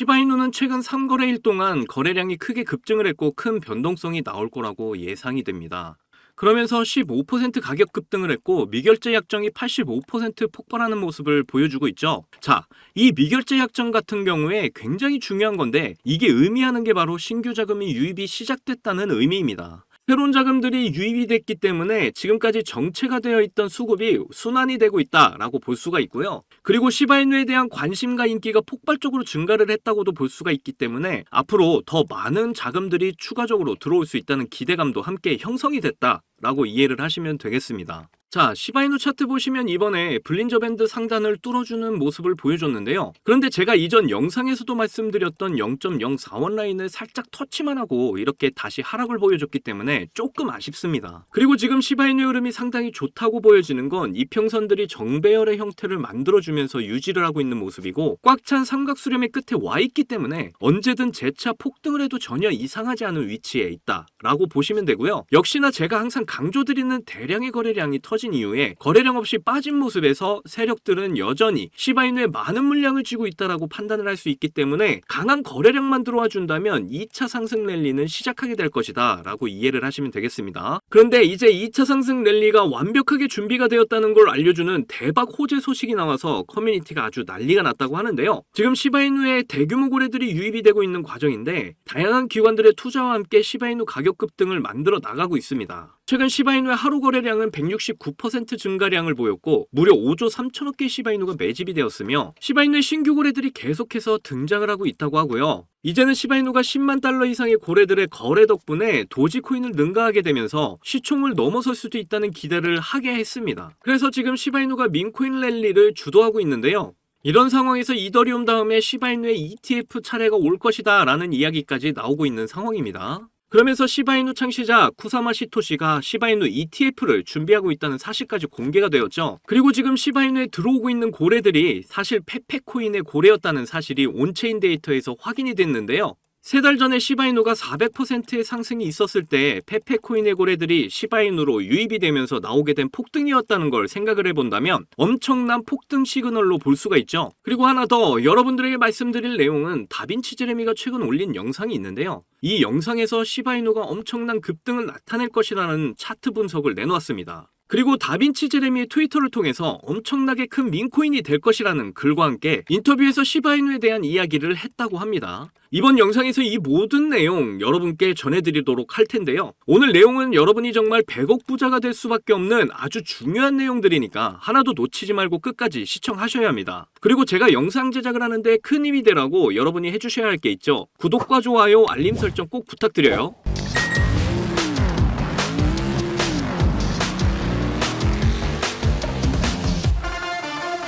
시바이누는 최근 3거래일 동안 거래량이 크게 급증을 했고 큰 변동성이 나올 거라고 예상이 됩니다. 그러면서 15% 가격 급등을 했고 미결제 약정이 85% 폭발하는 모습을 보여주고 있죠. 자, 이 미결제 약정 같은 경우에 굉장히 중요한 건데 이게 의미하는 게 바로 신규 자금이 유입이 시작됐다는 의미입니다. 새로운 자금들이 유입이 됐기 때문에 지금까지 정체가 되어 있던 수급이 순환이 되고 있다라고 볼 수가 있고요. 그리고 시바이누에 대한 관심과 인기가 폭발적으로 증가를 했다고도 볼 수가 있기 때문에 앞으로 더 많은 자금들이 추가적으로 들어올 수 있다는 기대감도 함께 형성이 됐다라고 이해를 하시면 되겠습니다. 자, 시바이누 차트 보시면 이번에 블린저 밴드 상단을 뚫어주는 모습을 보여줬는데요. 그런데 제가 이전 영상에서도 말씀드렸던 0.04원 라인을 살짝 터치만 하고 이렇게 다시 하락을 보여줬기 때문에 조금 아쉽습니다. 그리고 지금 시바이누 흐름이 상당히 좋다고 보여지는 건 이평선들이 정배열의 형태를 만들어주면서 유지를 하고 있는 모습이고 꽉 찬 삼각수렴의 끝에 와 있기 때문에 언제든 재차 폭등을 해도 전혀 이상하지 않은 위치에 있다라고 보시면 되고요. 역시나 제가 항상 강조드리는 대량의 거래량이 터진 이후에 거래량 없이 빠진 모습에서 세력들은 여전히 시바이누에 많은 물량을 쥐고 있다라고 판단을 할 수 있기 때문에 강한 거래량만 들어와 준다면 2차 상승 랠리는 시작하게 될 것이다 라고 이해를 하시면 되겠습니다. 그런데 이제 2차 상승 랠리가 완벽하게 준비가 되었다는 걸 알려주는 대박 호재 소식이 나와서 커뮤니티가 아주 난리가 났다고 하는데요. 지금 시바이누에 대규모 거래들이 유입이 되고 있는 과정인데 다양한 기관들의 투자와 함께 시바이누 가격 급등을 만들어 나가고 있습니다. 최근 시바이누의 하루 거래량은 169% 증가량을 보였고 무려 5조 3천억 개의 시바이누가 매집이 되었으며 시바이누의 신규 거래들이 계속해서 등장을 하고 있다고 하고요. 이제는 시바이누가 10만 달러 이상의 거래들의 거래 덕분에 도지코인을 능가하게 되면서 시총을 넘어설 수도 있다는 기대를 하게 했습니다. 그래서 지금 시바이누가 민코인 랠리를 주도하고 있는데요. 이런 상황에서 이더리움 다음에 시바이누의 ETF 차례가 올 것이다 라는 이야기까지 나오고 있는 상황입니다. 그러면서 시바이누 창시자 쿠사마 시토시가 시바이누 ETF를 준비하고 있다는 사실까지 공개가 되었죠. 그리고 지금 시바이누에 들어오고 있는 고래들이 사실 페페코인의 고래였다는 사실이 온체인 데이터에서 확인이 됐는데요. 3달 전에 시바이누가 400%의 상승이 있었을 때 페페코인의 고래들이 시바이누로 유입이 되면서 나오게 된 폭등이었다는 걸 생각을 해본다면 엄청난 폭등 시그널로 볼 수가 있죠. 그리고 하나 더 여러분들에게 말씀드릴 내용은 다빈치 제레미가 최근 올린 영상이 있는데요. 이 영상에서 시바이누가 엄청난 급등을 나타낼 것이라는 차트 분석을 내놓았습니다. 그리고 다빈치 제레미의 트위터를 통해서 엄청나게 큰 민코인이 될 것이라는 글과 함께 인터뷰에서 시바이누에 대한 이야기를 했다고 합니다. 이번 영상에서 이 모든 내용 여러분께 전해드리도록 할 텐데요. 오늘 내용은 여러분이 정말 100억 부자가 될 수밖에 없는 아주 중요한 내용들이니까 하나도 놓치지 말고 끝까지 시청하셔야 합니다. 그리고 제가 영상 제작을 하는데 큰 힘이 되라고 여러분이 해주셔야 할 게 있죠. 구독과 좋아요, 알림 설정 꼭 부탁드려요.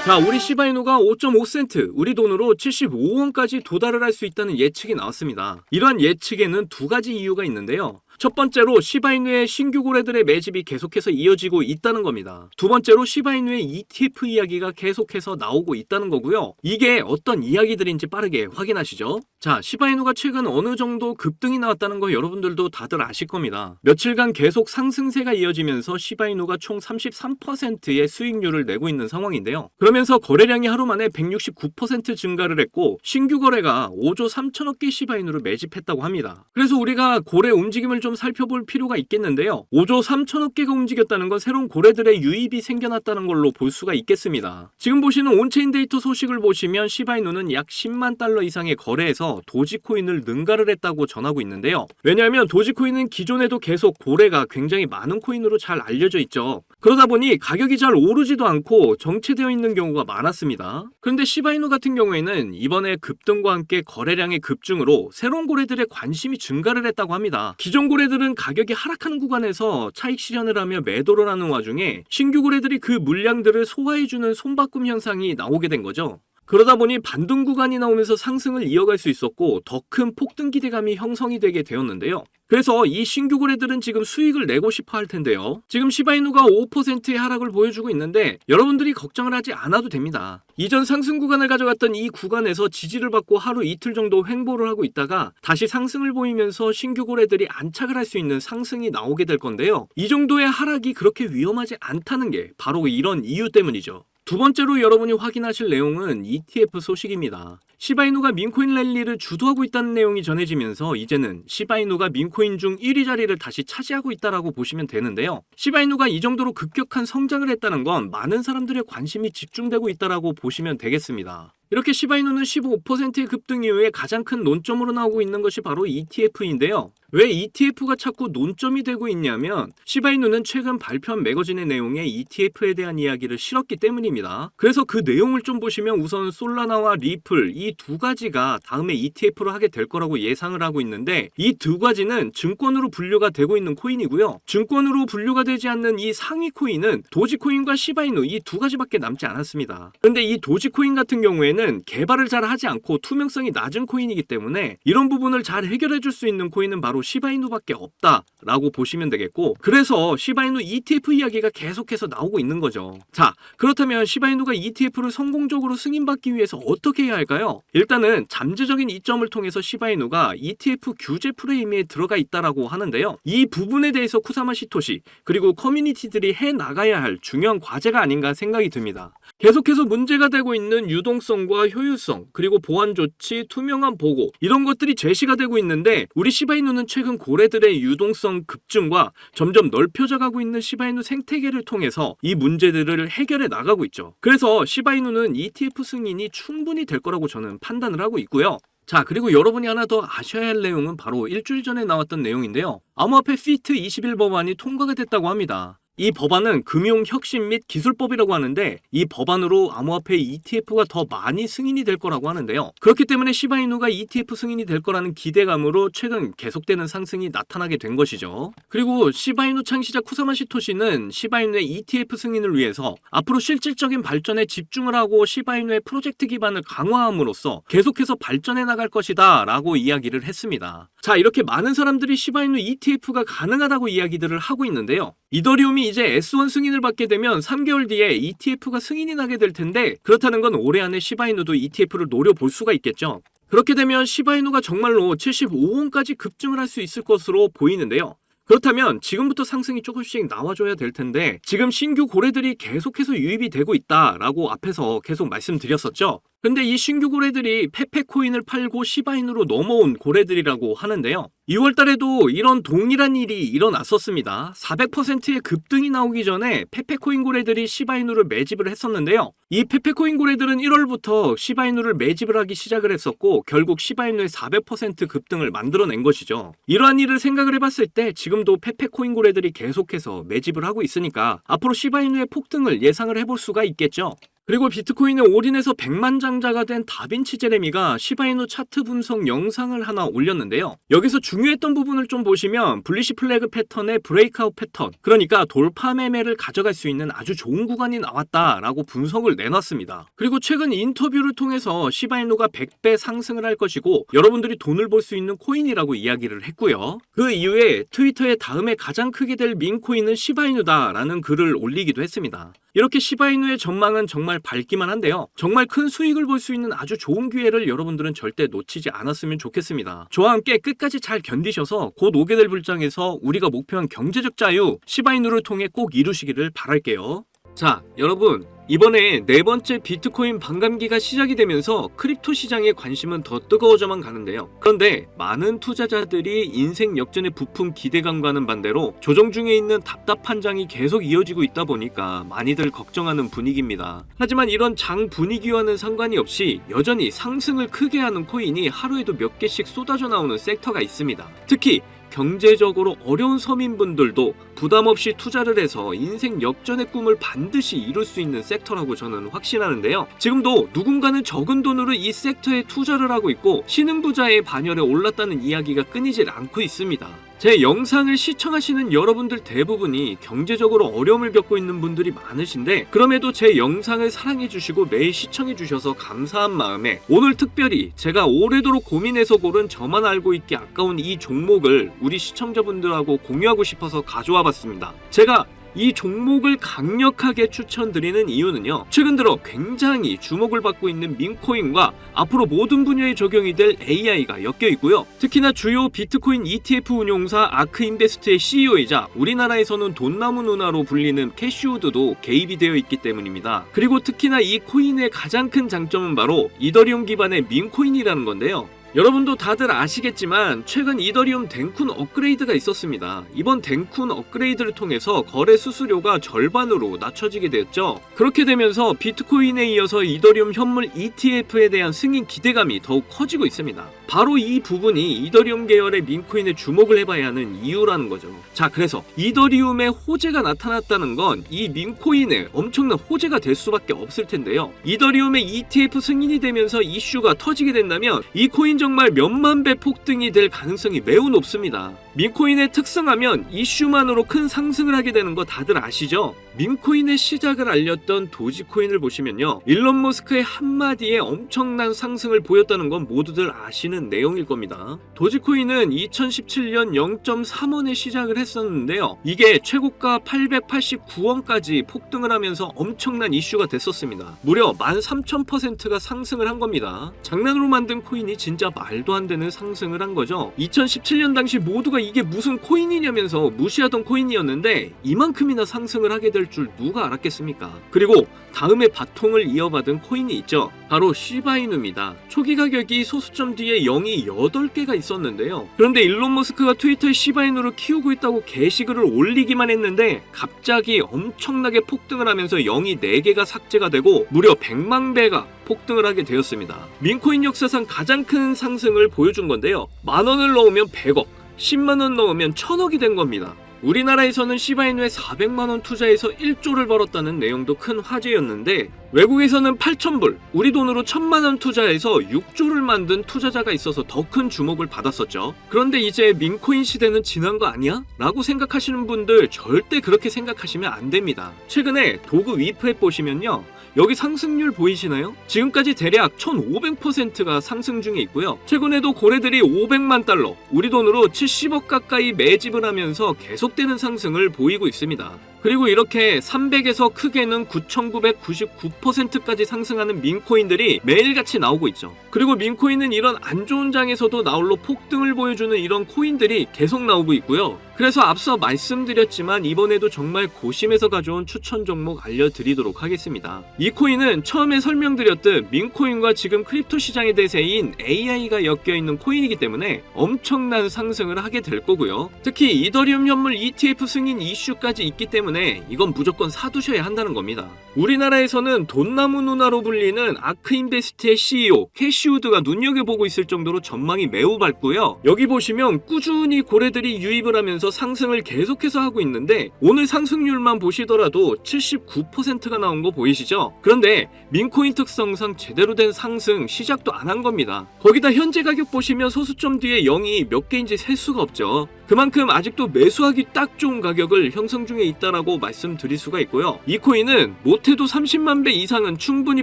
자, 우리 시바이누가 5.5센트, 우리 돈으로 75원까지 도달을 할 수 있다는 예측이 나왔습니다. 이러한 예측에는 두 가지 이유가 있는데요. 첫 번째로 시바이누의 신규 고래들의 매집이 계속해서 이어지고 있다는 겁니다. 두 번째로 시바이누의 ETF 이야기가 계속해서 나오고 있다는 거고요. 이게 어떤 이야기들인지 빠르게 확인하시죠. 자, 시바이누가 최근 어느 정도 급등이 나왔다는 거 여러분들도 다들 아실 겁니다. 며칠간 계속 상승세가 이어지면서 시바이누가 총 33%의 수익률을 내고 있는 상황인데요. 그러면서 거래량이 하루 만에 169% 증가를 했고 신규 거래가 5조 3천억 개 시바이누를 매집했다고 합니다. 그래서 우리가 고래 움직임을 좀 살펴볼 필요가 있겠는데요. 5조 3천억 개가 움직였다는 건 새로운 고래들의 유입이 생겨났다는 걸로 볼 수가 있겠습니다. 지금 보시는 온체인 데이터 소식을 보시면 시바이누는 약 10만 달러 이상의 거래에서 도지코인을 능가를 했다고 전하고 있는데요. 왜냐하면 도지코인은 기존에도 계속 고래가 굉장히 많은 코인으로 잘 알려져 있죠. 그러다 보니 가격이 잘 오르지도 않고 정체되어 있는 경우가 많았습니다. 그런데 시바이누 같은 경우에는 이번에 급등과 함께 거래량의 급증으로 새로운 고래들의 관심이 증가를 했다고 합니다. 기존 고래들은 가격이 하락하는 구간에서 차익 실현을 하며 매도를 하는 와중에 신규 고래들이 그 물량들을 소화해주는 손바꿈 현상이 나오게 된 거죠. 그러다 보니 반등 구간이 나오면서 상승을 이어갈 수 있었고 더 큰 폭등 기대감이 형성이 되게 되었는데요. 그래서 이 신규 고래들은 지금 수익을 내고 싶어 할 텐데요. 지금 시바이누가 5%의 하락을 보여주고 있는데 여러분들이 걱정을 하지 않아도 됩니다. 이전 상승 구간을 가져갔던 이 구간에서 지지를 받고 하루 이틀 정도 횡보를 하고 있다가 다시 상승을 보이면서 신규 고래들이 안착을 할 수 있는 상승이 나오게 될 건데요. 이 정도의 하락이 그렇게 위험하지 않다는 게 바로 이런 이유 때문이죠. 두 번째로 여러분이 확인하실 내용은 ETF 소식입니다. 시바이누가 민코인 랠리를 주도하고 있다는 내용이 전해지면서 이제는 시바이누가 민코인 중 1위 자리를 다시 차지하고 있다라고 보시면 되는데요. 시바이누가 이 정도로 급격한 성장을 했다는 건 많은 사람들의 관심이 집중되고 있다라고 보시면 되겠습니다. 이렇게 시바이누는 15%의 급등 이후에 가장 큰 논점으로 나오고 있는 것이 바로 ETF인데요. 왜 ETF가 자꾸 논점이 되고 있냐면 시바이누는 최근 발표한 매거진의 내용에 ETF에 대한 이야기를 실었기 때문입니다. 그래서 그 내용을 좀 보시면 우선 솔라나와 리플 이 두 가지가 다음에 ETF로 하게 될 거라고 예상을 하고 있는데 이 두 가지는 증권으로 분류가 되고 있는 코인이고요. 증권으로 분류가 되지 않는 이 상위 코인은 도지코인과 시바이누 이 두 가지밖에 남지 않았습니다. 그런데 이 도지코인 같은 경우에는 개발을 잘 하지 않고 투명성이 낮은 코인이기 때문에 이런 부분을 잘 해결해 줄 수 있는 코인은 바로 시바이누밖에 없다라고 보시면 되겠고, 그래서 시바이누 ETF 이야기가 계속해서 나오고 있는 거죠. 자, 그렇다면 시바이누가 ETF를 성공적으로 승인받기 위해서 어떻게 해야 할까요? 일단은 잠재적인 이점을 통해서 시바이누가 ETF 규제 프레임에 들어가 있다라고 하는데요. 이 부분에 대해서 쿠사마 시토시 그리고 커뮤니티들이 해 나가야 할 중요한 과제가 아닌가 생각이 듭니다. 계속해서 문제가 되고 있는 유동성과 효율성, 그리고 보안 조치, 투명한 보고 이런 것들이 제시가 되고 있는데 우리 시바이누는 최근 고래들의 유동성 급증과 점점 넓혀져 가고 있는 시바이누 생태계를 통해서 이 문제들을 해결해 나가고 있죠. 그래서 시바이누는 ETF 승인이 충분히 될 거라고 저는 판단을 하고 있고요. 자, 그리고 여러분이 하나 더 아셔야 할 내용은 바로 일주일 전에 나왔던 내용인데요. 암호화폐 피트 21 법안이 통과가 됐다고 합니다. 이 법안은 금융혁신 및 기술법이라고 하는데 이 법안으로 암호화폐 ETF가 더 많이 승인이 될 거라고 하는데요. 그렇기 때문에 시바이누가 ETF 승인이 될 거라는 기대감으로 최근 계속되는 상승이 나타나게 된 것이죠. 그리고 시바이누 창시자 쿠사마 시토시는 시바이누의 ETF 승인을 위해서 앞으로 실질적인 발전에 집중을 하고 시바이누의 프로젝트 기반을 강화함으로써 계속해서 발전해 나갈 것이다 라고 이야기를 했습니다. 자, 이렇게 많은 사람들이 시바이누 ETF가 가능하다고 이야기들을 하고 있는데요. 이더리움이 이제 S1 승인을 받게 되면 3개월 뒤에 ETF가 승인이 나게 될 텐데 그렇다는 건 올해 안에 시바이누도 ETF를 노려볼 수가 있겠죠. 그렇게 되면 시바이누가 정말로 75원까지 급증을 할 수 있을 것으로 보이는데요. 그렇다면 지금부터 상승이 조금씩 나와줘야 될 텐데 지금 신규 고래들이 계속해서 유입이 되고 있다라고 앞에서 계속 말씀드렸었죠. 근데 이 신규 고래들이 페페코인을 팔고 시바이누로 넘어온 고래들이라고 하는데요. 2월 달에도 이런 동일한 일이 일어났었습니다. 400%의 급등이 나오기 전에 페페코인 고래들이 시바이누를 매집을 했었는데요. 이 페페코인 고래들은 1월부터 시바이누를 매집을 하기 시작을 했었고 결국 시바이누의 400% 급등을 만들어낸 것이죠. 이러한 일을 생각을 해봤을 때 지금도 페페코인 고래들이 계속해서 매집을 하고 있으니까 앞으로 시바이누의 폭등을 예상을 해볼 수가 있겠죠. 그리고 비트코인에 올인해서 백만장자가 된 다빈치 제레미가 시바이누 차트 분석 영상을 하나 올렸는데요. 여기서 중요했던 부분을 좀 보시면 불리시 플래그 패턴의 브레이크아웃 패턴, 그러니까 돌파 매매를 가져갈 수 있는 아주 좋은 구간이 나왔다라고 분석을 내놨습니다. 그리고 최근 인터뷰를 통해서 시바이누가 100배 상승을 할 것이고 여러분들이 돈을 벌 수 있는 코인이라고 이야기를 했고요. 그 이후에 트위터에 다음에 가장 크게 될 민코인은 시바이누다라는 글을 올리기도 했습니다. 이렇게 시바이누의 전망은 정말 밝기만 한데요. 정말 큰 수익을 볼 수 있는 아주 좋은 기회를 여러분들은 절대 놓치지 않았으면 좋겠습니다. 저와 함께 끝까지 잘 견디셔서 곧 오게 될 불장에서 우리가 목표한 경제적 자유 시바이누를 통해 꼭 이루시기를 바랄게요. 자, 여러분, 이번에 네 번째 비트코인 반감기가 시작이 되면서 크립토 시장의 관심은 더 뜨거워져만 가는데요. 그런데 많은 투자자들이 인생 역전의 부품 기대감과는 반대로 조정 중에 있는 답답한 장이 계속 이어지고 있다 보니까 많이들 걱정하는 분위기입니다. 하지만 이런 장 분위기와는 상관이 없이 여전히 상승을 크게 하는 코인이 하루에도 몇 개씩 쏟아져 나오는 섹터가 있습니다. 특히 경제적으로 어려운 서민분들도 부담 없이 투자를 해서 인생 역전의 꿈을 반드시 이룰 수 있는 섹터라고 저는 확신하는데요. 지금도 누군가는 적은 돈으로 이 섹터에 투자를 하고 있고 신흥부자의 반열에 올랐다는 이야기가 끊이질 않고 있습니다. 제 영상을 시청하시는 여러분들 대부분이 경제적으로 어려움을 겪고 있는 분들이 많으신데 그럼에도 제 영상을 사랑해주시고 매일 시청해주셔서 감사한 마음에 오늘 특별히 제가 오래도록 고민해서 고른 저만 알고 있기 아까운 이 종목을 우리 시청자분들하고 공유하고 싶어서 가져와 봤습니다. 제가 이 종목을 강력하게 추천드리는 이유는요, 최근 들어 굉장히 주목을 받고 있는 민코인과 앞으로 모든 분야에 적용이 될 AI가 엮여 있고요. 특히나 주요 비트코인 ETF 운용사 아크인베스트의 CEO이자 우리나라에서는 돈나무 누나로 불리는 캐시우드도 개입이 되어 있기 때문입니다. 그리고 특히나 이 코인의 가장 큰 장점은 바로 이더리움 기반의 민코인이라는 건데요. 여러분도 다들 아시겠지만 최근 이더리움 댕쿤 업그레이드가 있었습니다. 이번 댕쿤 업그레이드를 통해서 거래 수수료가 절반으로 낮춰지게 되었죠. 그렇게 되면서 비트코인에 이어서 이더리움 현물 ETF에 대한 승인 기대감이 더욱 커지고 있습니다. 바로 이 부분이 이더리움 계열의 민코인에 주목을 해봐야 하는 이유라는 거죠. 자, 그래서 이더리움의 호재가 나타났다는 건 이 민코인에 엄청난 호재가 될 수밖에 없을 텐데요. 이더리움의 ETF 승인이 되면서 이슈가 터지게 된다면 이 코인 정말 몇만 배 폭등이 될 가능성이 매우 높습니다. 민코인의 특성하면 이슈만으로 큰 상승을 하게 되는 거 다들 아시죠? 민코인의 시작을 알렸던 도지코인을 보시면요, 일론 머스크의 한마디에 엄청난 상승을 보였다는 건 모두들 아시는 내용일 겁니다. 도지코인은 2017년 0.3원에 시작을 했었는데요, 이게 최고가 889원까지 폭등을 하면서 엄청난 이슈가 됐었습니다. 무려 13,000%가 상승을 한 겁니다. 장난으로 만든 코인이 진짜 말도 안 되는 상승을 한 거죠. 2017년 당시 모두가 이게 무슨 코인이냐면서 무시하던 코인이었는데 이만큼이나 상승을 하게 될 줄 누가 알았겠습니까? 그리고 다음에 바통을 이어받은 코인이 있죠. 바로 시바이누입니다. 초기 가격이 소수점 뒤에 0이 8개가 있었는데요. 그런데 일론 머스크가 트위터에 시바이누를 키우고 있다고 게시글을 올리기만 했는데 갑자기 엄청나게 폭등을 하면서 0이 4개가 삭제가 되고 무려 100만 배가 폭등을 하게 되었습니다. 민코인 역사상 가장 큰 상승을 보여준 건데요. 10,000원을 넣으면 100억, 10만원 넣으면 1000억이 된 겁니다. 우리나라에서는 시바이누에 400만원 투자해서 1조를 벌었다는 내용도 큰 화제였는데, 외국에서는 8,000불, 우리 돈으로 1,000만원 투자해서 6조를 만든 투자자가 있어서 더 큰 주목을 받았었죠. 그런데 이제 민코인 시대는 지난 거 아니야? 라고 생각하시는 분들 절대 그렇게 생각하시면 안 됩니다. 최근에 도구 위프앱 보시면요, 여기 상승률 보이시나요? 지금까지 대략 1,500%가 상승 중에 있고요. 최근에도 고래들이 500만 달러, 우리 돈으로 70억 가까이 매집을 하면서 계속되는 상승을 보이고 있습니다. 그리고 이렇게 300에서 크게는 9,999%까지 상승하는 민코인들이 매일같이 나오고 있죠. 그리고 민코인은 이런 안 좋은 장에서도 나홀로 폭등을 보여주는 이런 코인들이 계속 나오고 있고요. 그래서 앞서 말씀드렸지만 이번에도 정말 고심해서 가져온 추천 종목 알려드리도록 하겠습니다. 이 코인은 처음에 설명드렸듯 민코인과 지금 크립토 시장의 대세인 AI가 엮여있는 코인이기 때문에 엄청난 상승을 하게 될 거고요. 특히 이더리움 현물 ETF 승인 이슈까지 있기 때문에 이건 무조건 사두셔야 한다는 겁니다. 우리나라에서는 돈나무 누나로 불리는 아크인베스트의 CEO 캐시우드가 눈여겨보고 있을 정도로 전망이 매우 밝고요. 여기 보시면 꾸준히 고래들이 유입을 하면서 상승을 계속해서 하고 있는데 오늘 상승률만 보시더라도 79%가 나온 거 보이시죠? 그런데 민코인 특성상 제대로 된 상승 시작도 안 한 겁니다. 거기다 현재 가격 보시면 소수점 뒤에 0이 몇 개인지 셀 수가 없죠. 그만큼 아직도 매수하기 딱 좋은 가격을 형성 중에 있다라고 말씀드릴 수가 있고요. 이 코인은 못해도 30만 배 이상은 충분히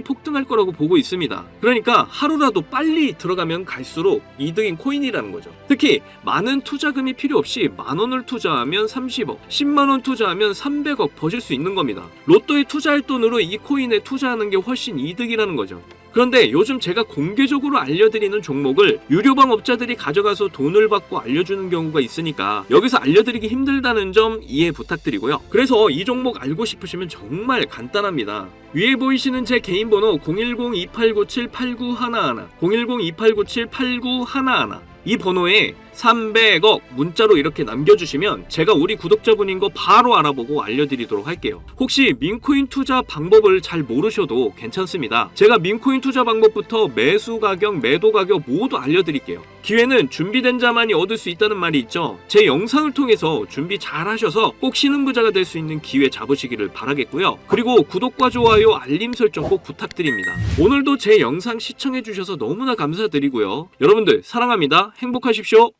폭등할 거라고 보고 있습니다. 그러니까 하루라도 빨리 들어가면 갈수록 이득인 코인이라는 거죠. 특히 많은 투자금이 필요 없이 10,000원을 투자하면 30억, 10만원 투자하면 300억 버실 수 있는 겁니다. 로또에 투자할 돈으로 이 코인에 투자하는 게 훨씬 이득이라는 거죠. 그런데 요즘 제가 공개적으로 알려드리는 종목을 유료방 업자들이 가져가서 돈을 받고 알려주는 경우가 있으니까 여기서 알려드리기 힘들다는 점 이해 부탁드리고요. 그래서 이 종목 알고 싶으시면 정말 간단합니다. 위에 보이시는 제 개인 번호 010-2897-8911, 010-2897-8911, 이 번호에 300억 문자로 이렇게 남겨주시면 제가 우리 구독자분인 거 바로 알아보고 알려드리도록 할게요. 혹시 민코인 투자 방법을 잘 모르셔도 괜찮습니다. 제가 민코인 투자 방법부터 매수 가격, 매도 가격 모두 알려드릴게요. 기회는 준비된 자만이 얻을 수 있다는 말이 있죠. 제 영상을 통해서 준비 잘 하셔서 꼭 신흥부자가 될 수 있는 기회 잡으시기를 바라겠고요. 그리고 구독과 좋아요, 알림 설정 꼭 부탁드립니다. 오늘도 제 영상 시청해주셔서 너무나 감사드리고요. 여러분들 사랑합니다. 행복하십시오.